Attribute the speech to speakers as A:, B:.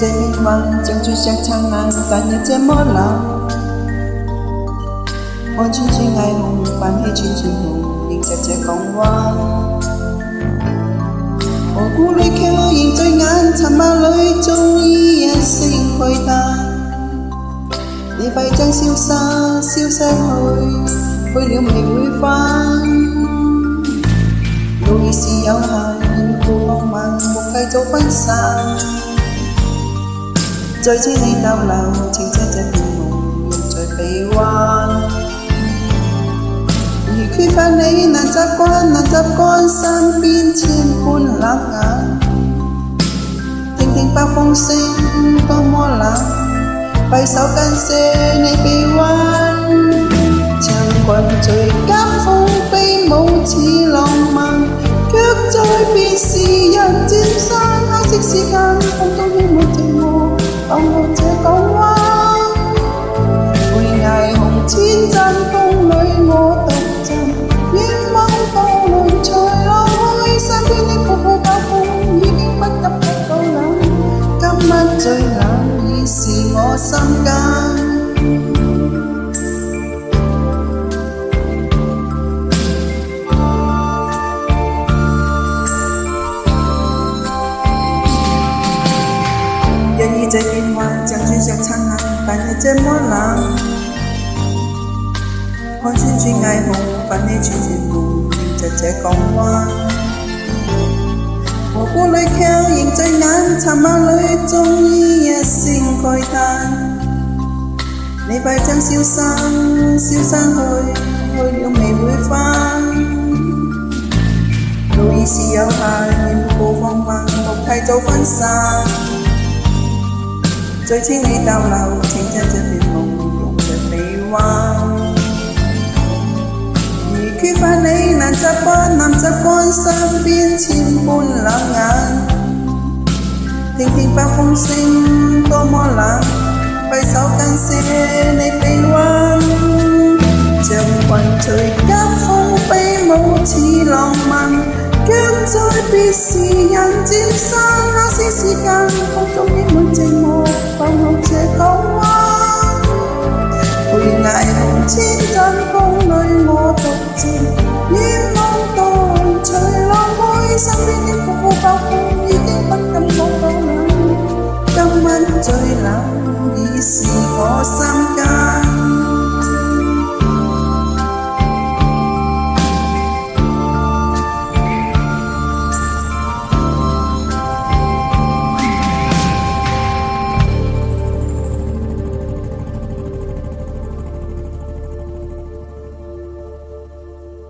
A: 這命運像注石燦爛，但又這麼冷。看穿穿霓虹，泛起串串夢，迎着這港灣。何故你卻仍醉眼，沉默裏終於一聲慨嘆。你快將消失去了未會返。路已是有限，步浪漫，莫計早分散。再請你逗留，請將這片夢融在臂彎。如缺乏你難習慣身邊千般冷眼。聽聽北風聲多麼冷，揮手間些你臂彎。長裙隨夾風飛舞似浪漫，卻在別時人漸散。黑色時間空中輕舞寂寞，彷徨這港灣。陪霓虹千陣風裏我獨站，遠望渡輪隨浪開，身邊的泡泡爆風已經不急不夠冷。今晚最冷已是我心間。人與這變幻像鑽石燦爛，但又這麼冷。看穿穿霓虹，泛起串串夢，迎着這港灣。何故你卻仍醉眼，沉默裏終於一聲慨嘆。你快將消失去了未會返。路已是有限，步放慢，莫太早分散。再請你逗留，請將這片夢融在臂彎。如缺乏你難習慣身邊千般冷眼。聽聽北風聲多麼冷，揮手間些你臂彎。長裙隨夾風飛舞似浪漫，卻在別時人漸散。黑色時間空中輕舞寂寞，彷徨這港灣。陪霓虹千陣風裏我獨站，遠望渡輪隨浪開，身邊的泡泡爆風已經不敢講到冷。今晚最冷已是我心間。